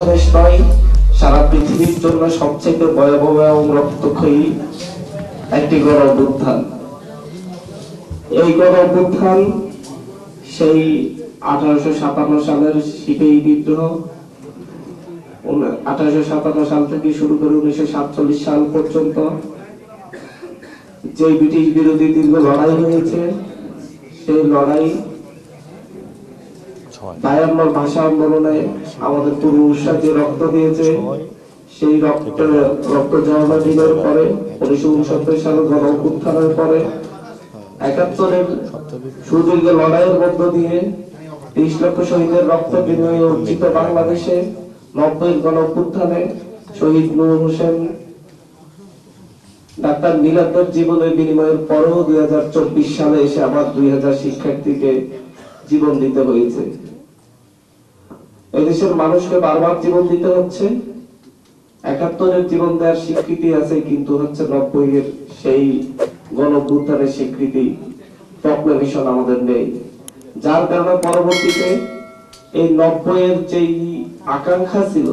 দেশ নয়, সারা পৃথিবীর জন্য সবচেয়ে ভয়াবহ এবং রক্তক্ষয়ী একটি গণ অভ্যুত্থান। এই গণ অভ্যুত্থান সেই 1857 সালের সিপাহী বিদ্রোহ, 1857 সাল থেকে শুরু করে 1947 সাল পর্যন্ত যে ব্রিটিশ বিরোধী দীর্ঘ লড়াই হয়েছে, সেই লড়াই 52 ভাষা আন্দোলনে আমাদের পূর্বপুরুষরা যে রক্ত দিয়েছে, সেই রক্ত ঝরনা দিনের পরে 1969 সালে গণ অভ্যুত্থানের পরে 71-এর সুদীর্ঘ লড়াইয়ের মধ্য দিয়ে 30 লক্ষ শহীদের রক্ত বিনিময়ে অর্জিত বাংলাদেশে 90-এর গণ অভ্যুত্থানে শহীদ নূর হোসেন, ডাক্তার মিলাদের জীবনের বিনিময়ের পরেও 2024 সালে এসে আবার 2000 শিক্ষার্থীকে জীবন দিতে হয়েছে। এদেশের মানুষকে বারবার জীবন দিতে হচ্ছে। 71-এর জীবন দেওয়ার স্বীকৃতি আছে, কিন্তু হচ্ছে 90-এর সেই গণ অভ্যুত্থানের স্বীকৃতি প্রক্লেমেশন আমাদের নেই, যার কারণে পরবর্তীতে এই 90-এর যেই আকাঙ্ক্ষা ছিল,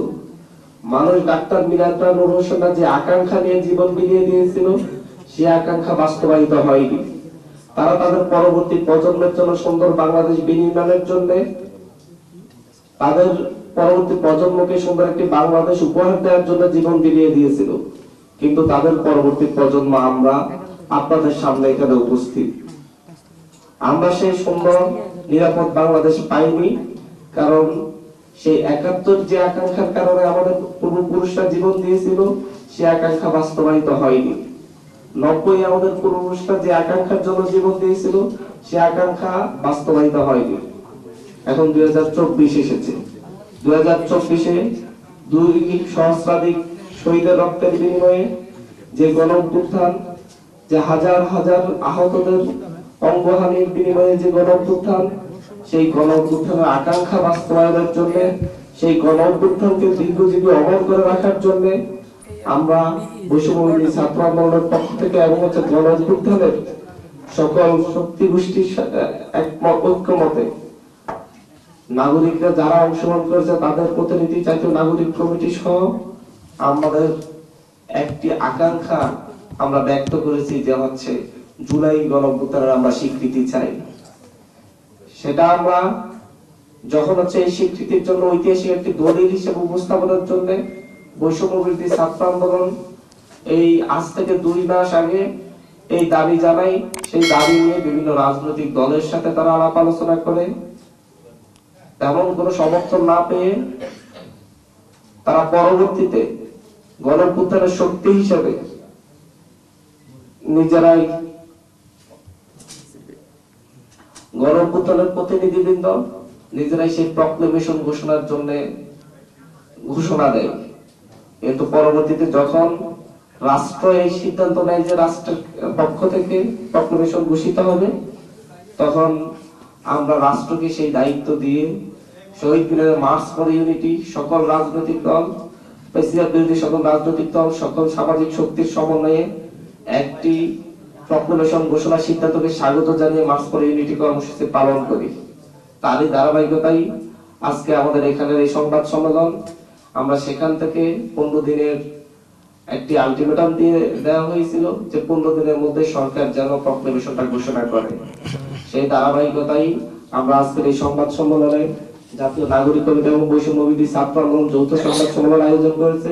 মানুষ ডাক্তার মিলাদ নূর হোসেন যে আকাঙ্ক্ষা নিয়ে জীবন বিলিয়ে দিয়েছিল, সে আকাঙ্ক্ষা বাস্তবায়িত হয়নি। তারা তাদের পরবর্তী প্রজন্মের জন্য সুন্দর বাংলাদেশ বিনির্মাণের জন্য, তাদের পরবর্তী প্রজন্মকে সুন্দর একটি বাংলাদেশ উপহার দেওয়ার জন্য জীবন বিলিয়ে দিয়েছিল। কিন্তু তাদের পরবর্তী প্রজন্ম আমরা আপনাদের সামনে এখানে উপস্থিত, আমরা সেই সুন্দর নিরাপদ বাংলাদেশ পাইনি। কারণ সেই 71 যে আকাঙ্ক্ষার কারণে আমাদের পূর্বপুরুষরা জীবন দিয়েছিল, সে আকাঙ্ক্ষা বাস্তবায়িত হয়নি। 90 আমাদের পূর্বপুরুষরা যে আকাঙ্ক্ষার জন্য জীবন দিয়েছিল, সে আকাঙ্ক্ষা বাস্তবায়িত হয়নি। এখন 2024 এসেছে। 2024-এ 2 সহস্রাধিক শহীদের রক্তের বিনিময়ে যে গণ অভ্যুত্থান, যে হাজার হাজার আহতদের অঙ্গহানির বিনিময়ে যে গণ অভ্যুত্থান, সেই গণ অভ্যুত্থানের আকাঙ্ক্ষা বাস্তবায়নের জন্য, সেই গণ অভ্যুত্থানকে দীর্ঘজীবী অমর করে রাখার জন্য আমরা বৈষম্যবিরোধী ছাত্র আন্দোলনের পক্ষ থেকে এবং হচ্ছে গণ অভ্যুত্থানের সকল শক্তি গোষ্ঠীর ঐক্যমতে নাগরিকরা যারা অংশগ্রহণ করেছে, তাদের প্রতিনিধি জাতীয় নাগরিক কমিটি সহ আমাদের একটি আকাঙ্ক্ষা আমরা ব্যক্ত করেছি, যে হচ্ছে জুলাই গণ অভ্যুত্থানের আমরা স্বীকৃতি চাই। সেটা আমরা যখন হচ্ছে এই স্বীকৃতির জন্য ঐতিহাসিক একটি দলিল হিসেবে উপস্থাপনের জন্য বৈষম্যবিরোধী ছাত্র আন্দোলন এই আজ থেকে 2 মাস আগে এই দাবি জানাই। সেই দাবি নিয়ে বিভিন্ন রাজনৈতিক দলের সাথে তারা আলাপ আলোচনা করে তেমন কোনো সমর্থন না পেয়ে তারা পরবর্তীতে গণ অভ্যুত্থানের শক্তি হিসেবে নিজেরাই গণ অভ্যুত্থানের প্রতিনিধিবৃন্দ নিজেরাই সেই প্রক্লেমেশন ঘোষণার জন্য ঘোষণা দেয়। কিন্তু পরবর্তীতে যখন রাষ্ট্র এই সিদ্ধান্ত নেয় যে রাষ্ট্রের পক্ষ থেকে প্রক্লেমেশন ঘোষিত হবে, তখন আমরা রাষ্ট্রকে সেই দায়িত্ব দিয়ে শহীদ মিনারে মার্চ ফর ইউনিটি, সকল রাজনৈতিক দল, প্রেসিডেন্ট বিরোধী সকল রাজনৈতিক দল, সকল সামাজিক শক্তির সমন্বয়ে একটি প্রক্লেমেশন ঘোষণা সিদ্ধান্তকে স্বাগত জানিয়ে মার্চ ফর ইউনিটি কর্মসূচি পালন করি। তারই ধারাবাহিকতাই আজকে আমাদের এখানের এই সংবাদ সম্মেলন। আমরা সেখান থেকে 15 দিনের একটি আলটিমেটাম দিয়ে দেওয়া হয়েছিল, যে 15 দিনের মধ্যে সরকার যেন প্রক্লেমেশনটা ঘোষণা করে। সেই ধারাবাহিকতাই আমরা আজকের এই সংবাদ সম্মেলনে জাতীয় নাগরিক কমিটি এবং বৈষম্যবিরোধী ছাত্র আন্দোলন যৌথ সংবাদ সম্মেলন আয়োজন করেছে।